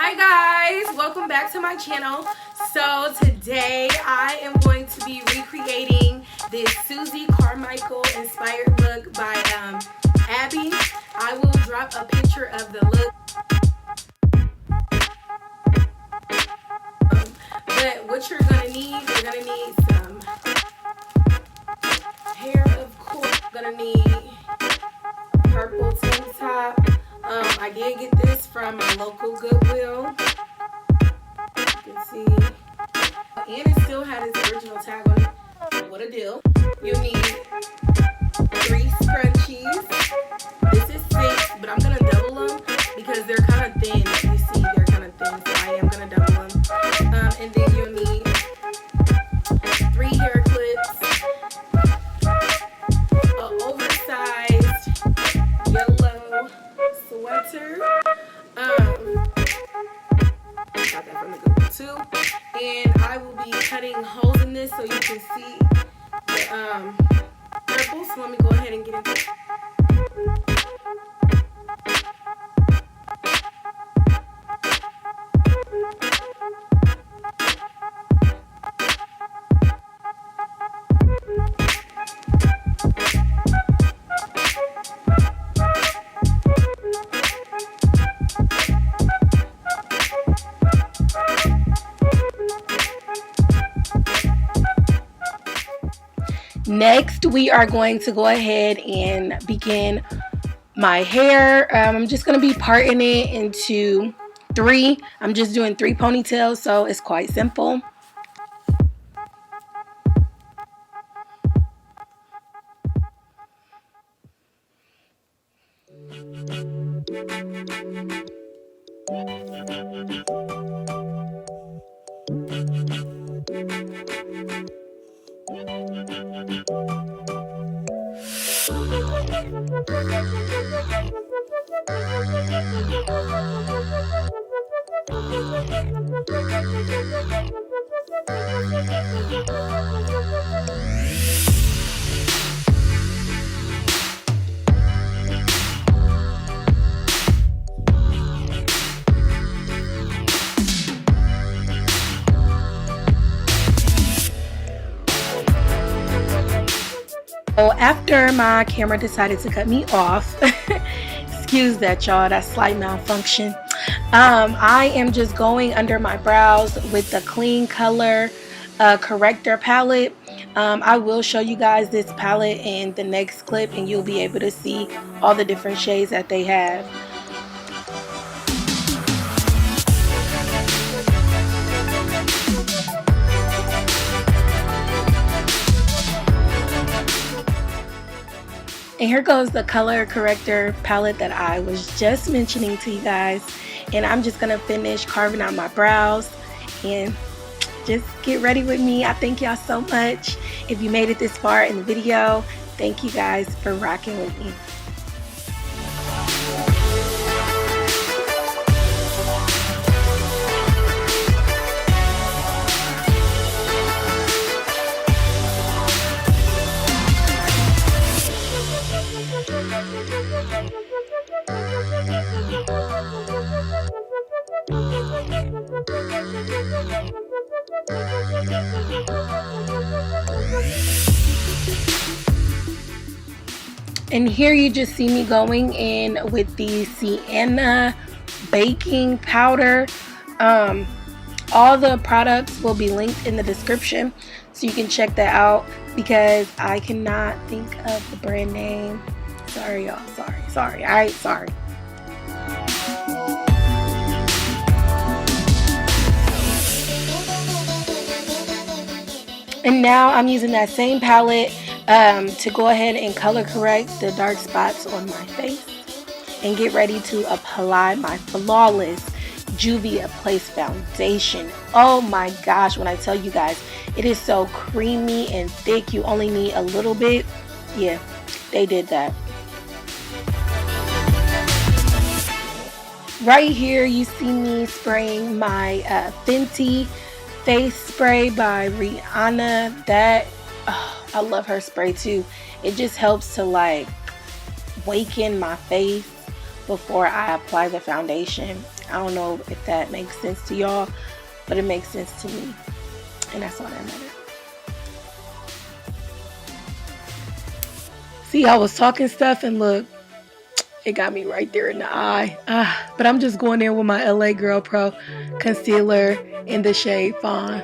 Hi guys, welcome back to my channel. So today I am going to be recreating this Susie Carmichael inspired look by Abby. I will drop a picture of the look. But what you're gonna need some hair, of course. You're gonna need purple tank top. I did get this from my local Goodwill. You can see, and it still had its original tag on it. What a deal. You need 3 scrunchies. This is 6, but I'm gonna double them because they're kind of thin. You see, they're kind of thin, so I am gonna double them. And then you'll need 3 hair clips, an oversized yellow sweater. Got that from the Goodwill too. And I will be cutting holes in this so you can see the purple. So let me go ahead and get into it. Next, we are going to go ahead and begin my hair. I'm just going to be parting it into 3. I'm just doing 3 ponytails, so it's quite simple. So after my camera decided to cut me off, excuse that y'all, that slight malfunction. I am just going under my brows with the Clean Color corrector palette. I will show you guys this palette in the next clip and you'll be able to see all the different shades that they have. And here goes the color corrector palette that I was just mentioning to you guys. And I'm just going to finish carving out my brows and just get ready with me. I thank y'all so much. If you made it this far in the video, thank you guys for rocking with me. And here you just see me going in with the sienna baking powder. All the products will be linked in the description so you can check that out because I cannot think of the brand name. Sorry y'all, sorry. Alright, sorry. And now I'm using that same palette to go ahead and color correct the dark spots on my face and get ready to apply my flawless Juvia Place foundation. Oh my gosh, when I tell you guys, it is so creamy and thick. You only need a little bit. Yeah, they did that. Right here you see me spraying my Fenty face spray by Rihanna. That I love her spray too. It just helps to like waken my face before I apply the foundation. I don't know if that makes sense to y'all, but it makes sense to me. And that's all that matters. See, I was talking stuff and look, it got me right there in the eye. But I'm just going in with my LA Girl Pro concealer in the shade Fawn.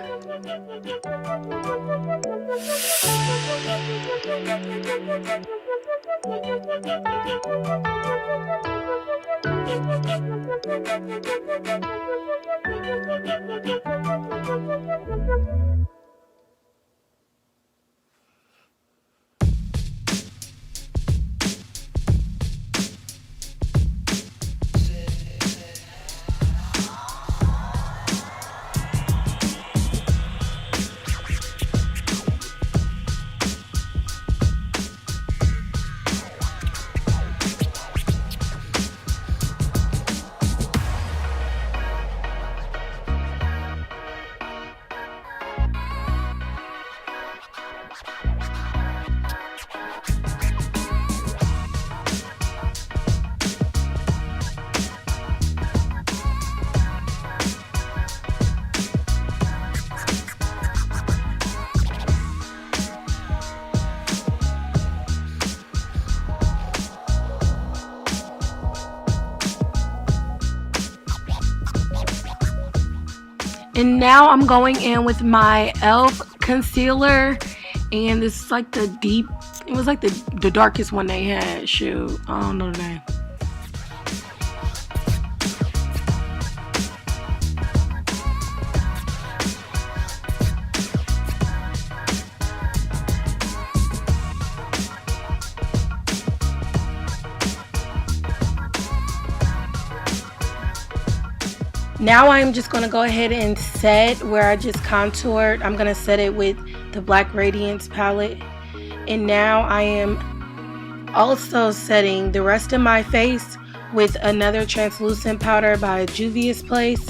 And now I'm going in with my e.l.f. concealer, and this is like the deep, it was like the darkest one they had. Shoot, I don't know the name. Now I'm just going to go ahead and set where I just contoured. I'm going to set it with the Black Radiance palette. And now I am also setting the rest of my face with another translucent powder by Juvia's Place.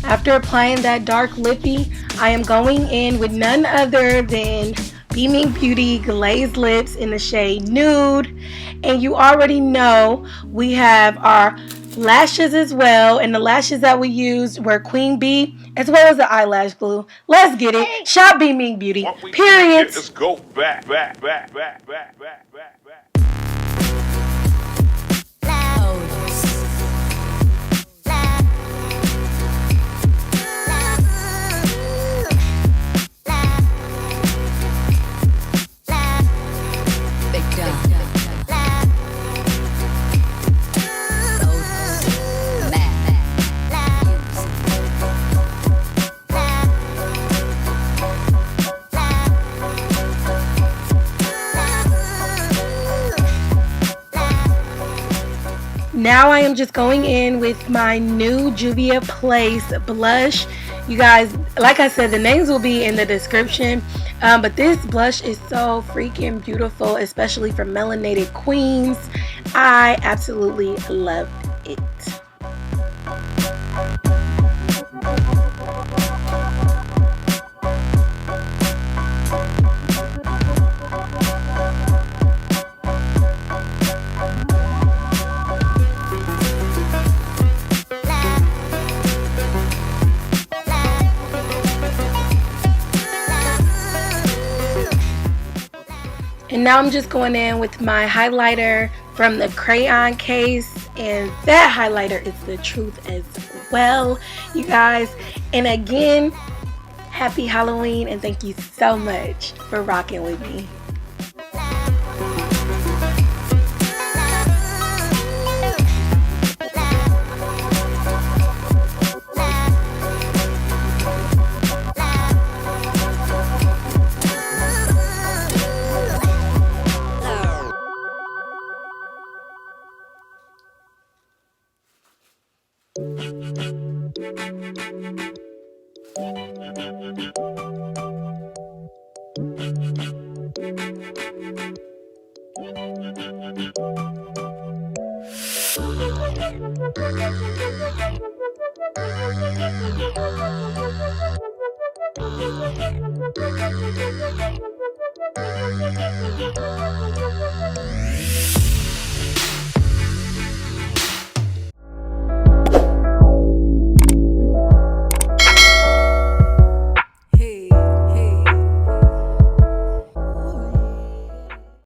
After applying that dark lippy, I am going in with none other than Be Mink Beauty Glazed Lips in the shade Nude. And you already know we have our lashes as well. And the lashes that we used were Queen Bee as well as the eyelash glue. Let's get it. Shop Be Mink Beauty. Period. Let's go back. Now I am just going in with my new Juvia's Place blush. You guys, like I said, the names will be in the description. But this blush is so freaking beautiful, especially for melanated queens. I absolutely love it. And now I'm just going in with my highlighter from the crayon case, and that highlighter is the truth as well, you guys. And again, happy Halloween, and thank you so much for rocking with me.